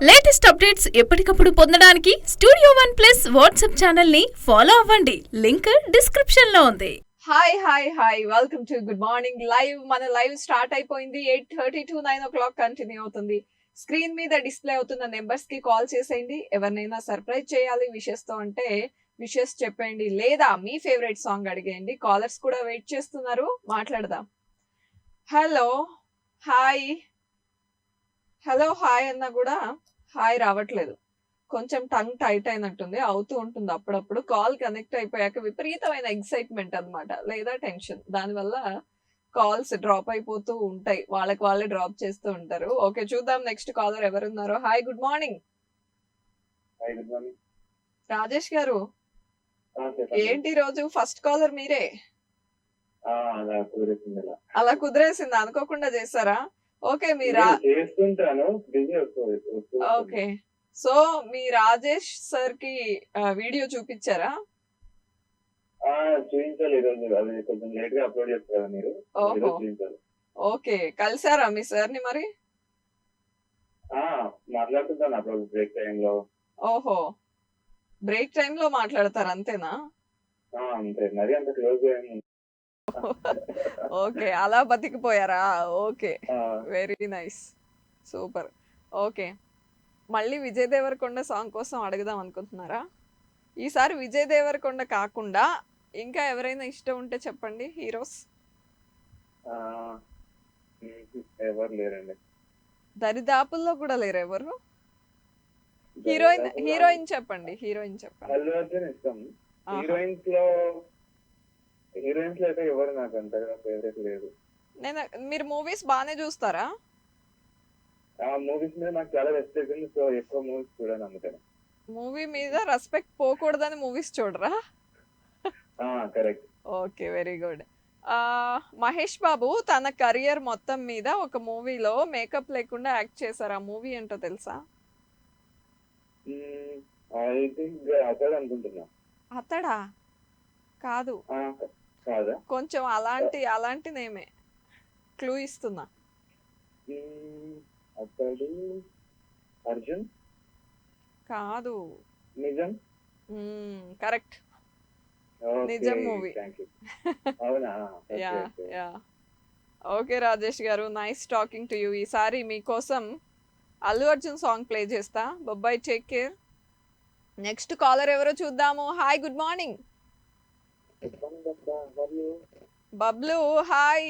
Latest updates ఎప్పటికప్పుడు పొందడానికి studio one plus WhatsApp channel ని ఫాలో అవ్వండి. లింక్ డిస్క్రిప్షన్ లో ఉంది. Hi welcome to good morning live. మన లైవ్ స్టార్ట్ అయిపోయింది. 8:30 to 9 o'clock కంటిన్యూ అవుతుంది. స్క్రీన్ మీద డిస్ప్లే అవుతున్న నెంబర్స్ కి కాల్ చేసేయండి. ఎవరినైనా సర్ప్రైజ్ చేయాలి విషెస్ తో అంటే విషెస్ చెప్పండి, లేదా మీ ఫేవరెట్ సాంగ్ అడిగేయండి. కాలర్స్ కూడా వెయిట్ చేస్తున్నారు, మాట్లాడదాం. హలో హాయ్ హాయ్ అన్నా కూడా హాయ్ రావట్లేదు. కొంచెం టంగ్ టైట్ అయినట్టుంది, అవుతూ ఉంటుంది అప్పుడప్పుడు. కాల్ కనెక్ట్ అయిపోయాక విపరీతమైన ఎక్సైట్మెంట్ అన్నమాట, లేదా టెన్షన్. దానివల్ల కాల్స్ డ్రాప్ అయిపోతూ ఉంటాయి, వాళ్ళకి వాళ్ళే డ్రాప్ చేస్తూ ఉంటారు. ఓకే, చూద్దాం నెక్స్ట్ కాలర్ ఎవరున్నారో. Hi good morning. Rajesh garu, ఏంటి రోజు ఫస్ట్ కాలర్ మీరే? అలా కుదిరేసింది, అనుకోకుండా చేశారా? Okay, okay. సో మీ రాజేష్ సార్ కి వీడియో చూపించారా? ఓహో, ఓకే. కలిసారా మీ సార్ ని మరి? ఓహో, బ్రేక్ టైమ్ లో మాట్లాడతారు అంతేనా? ఓకే, అలా బతికిపోయారా? Okay, very nice, super. Okay, మళ్ళీ విజయ్ దేవరకొండ సాంగ్ కోసం అడుగుదాం అనుకుంటున్నారా? ఈసారి విజయ్ దేవరకొండ కాకుండా ఇంకా ఎవరైనా ఇష్టం ఉంటే చెప్పండి, హీరోస్. ఎవరు లేరండి, దరిదాపుల్లో కూడా లేరు ఎవరు? హీరోయిన్ చెప్పండి. అల్లు అర్జున్ ఇష్టం. హీరోయిన్స్ లో అయితే ఎవరు నాకు అంతగా ఫేవరెట్ లేదు. మీరు మూవీస్ బాగానే చూస్తారా? మూవీస్ మీద నాకు చాలా రెస్పెక్ట్ ఉంది, సో ఎక్కువ మూవీస్ చూడను అందుకని. మూవీ మీద రెస్పెక్ట్ పోకూడదని మూవీస్ చూడరా? Correct. Okay, very good. Mahesh Babu తన కెరియర్ మొత్తం మీద ఒక మూవీలో మేకప్ లేకుండా యాక్ట్ చేశారు. ఆ మూవీ ఏంటో తెలుసా? ఐ థింక్ అతడు అనుకుంటున్నా. అతడా? కాదు, కొంచెం అలాంటి నేమే. క్లూ ఇస్తున్నా. అతడు అర్జున్ కాదు. నిజం. కరెక్ట్, నిజం మూవీ. యా. ఓకే రాజేష్ గారు, నైస్ టాకింగ్ టు యూ. ఈసారి మీకోసం అల్లు అర్జున్ సాంగ్ ప్లే చేస్తా. Bye, take care. Next caller ఎవరో చూద్దాము. Hi good morning. Bablu hi.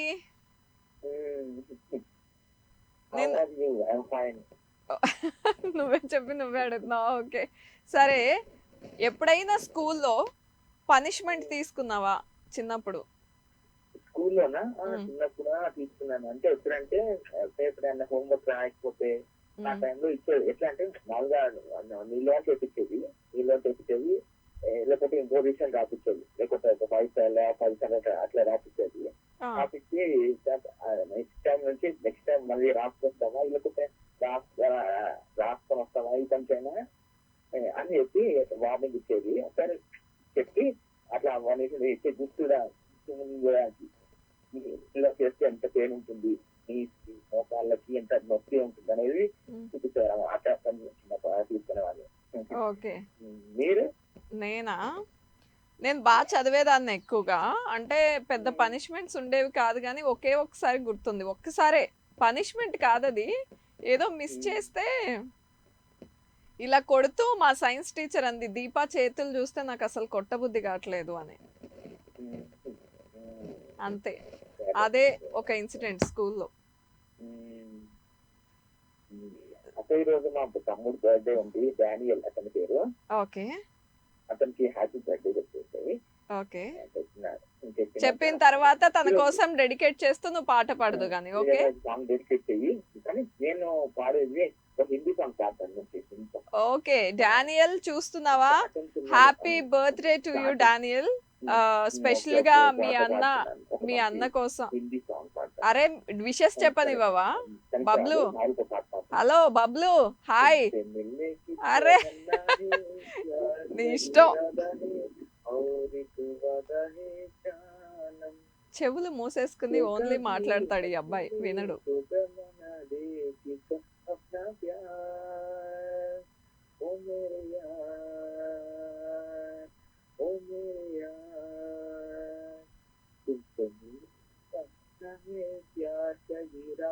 నువ్వే చెప్పి నువ్వే అడుగుతున్నావు. ఓకే, సరే. ఎప్పుడైనా స్కూల్లో పనిష్మెంట్ తీసుకున్నావా చిన్నప్పుడు? స్కూల్లోనా? చిన్నప్పుడు తీసుకున్నాను. అంటే ఎప్పుడంటే ఎప్పుడైనా హోంవర్క్ రాయకపోతే ఆ టైంలో ఇచ్చేది. ఎట్లా అంటే మామూలుగా నీళ్ళు తెప్పించేది, లేకపోతే ఇంకో విషయం రాపించేది, లేకపోతే ఒక 5 అట్లా రాపించేది. రాపించి నెక్స్ట్ టైం మళ్ళీ రాసుకొస్తావా, లేకపోతే రాసుకొని వస్తావా ఈ పనికైనా అని చెప్పి వార్నింగ్ ఇచ్చేది. ఒకసారి చెప్పి అట్లా ఇచ్చే గుర్తుడా ఇలా చేస్తే ఎంత పెయిన్ ఉంటుంది, నీ మోకాళ్ళకి ఎంత నొప్పి ఉంటుంది అనేది చూపించారు. అట్లా తీసుకునే వాళ్ళు. ఓకే, మీరు? నేను బాగా చదివేదాన్ని ఎక్కువగా. అంటే పెద్ద పనిష్మెంట్స్ ఉండేవి కాదు, కానీ ఒకసారి గుర్తుంది. ఒక్కసారే పనిష్మెంట్ కాదది, ఏదో మిస్ చేస్తే ఇలా కొడుతూ మా సైన్స్ టీచర్ అంది, దీపా చేతులు చూస్తే నాకు అసలు కొట్టబుద్ధి కావట్లేదు అని. అంతే, అదే ఒక ఇన్సిడెంట్ స్కూల్లో. ఈ రోజు మా తమ్ముడు బర్త్డే ఉంది, డానియల్ అతని పేరు. ఓకే, అతనికి హ్యాపీ బర్త్డే చెప్పేసి. ఓకే, చెప్పిన తర్వాత తన కోసం డెడికేట్ చేస్తూ నువ్వు పాట పాడదు కానీ. ఓకే, సాంగ్ డెడికేట్ చెయ్యి, కానీ నేను పాడేది హిందీ సాంగ్ పాడతాను. ఓకే, డానియల్ చూస్తున్నావా? Happy birthday to you Daniel. Special గా మీ అన్న కోసం. అరే విషెస్ చెప్పనివ్వవా బబ్లు? Hello Bablu, hi. అరే నీ ఇష్టం. చెవులు మూసేసుకుని ఓన్లీ మాట్లాడతాడు. マタ ఈ リ ア అబ్బాయి ブ వినడు. コガマナデキカ अपना प्यार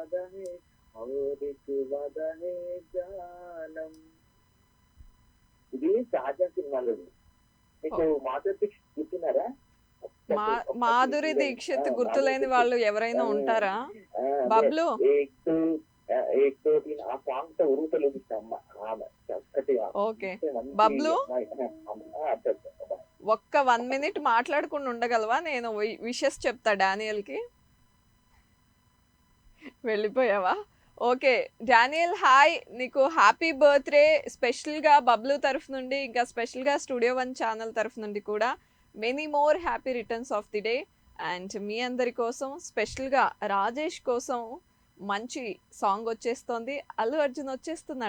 वादा है और एक वादा है जानम. ఇది సహజ సినిమాలో మీకు మాధురి దీక్షిత్ గుర్తున్నారా? మాధురి దీక్షిత్ గుర్తులేని వాళ్ళు ఎవరైనా ఉంటారా? బబ్లు ఆ సాంగ్ తో ఉరుగుతలుగుతా అమ్మ ఆమె చక్కటిగా. ఓకే బబ్లు ఒక్క 1 minute మాట్లాడకుండా ఉండగలవా? నేను విషెస్ చెప్తా డానియల్ కి. వెళ్ళిపోయావా? ఓకే డానియల్ హాయ్, నీకు హ్యాపీ బర్త్డే స్పెషల్గా బబ్లు తరఫు నుండి, ఇంకా స్పెషల్గా స్టూడియో 1 ఛానల్ తరఫు నుండి కూడా many more happy returns of the day. And మీ అందరి కోసం స్పెషల్గా రాజేష్ కోసం మంచి సాంగ్ వచ్చేస్తోంది. అల్లు అర్జున్ వచ్చేస్తున్నాడు.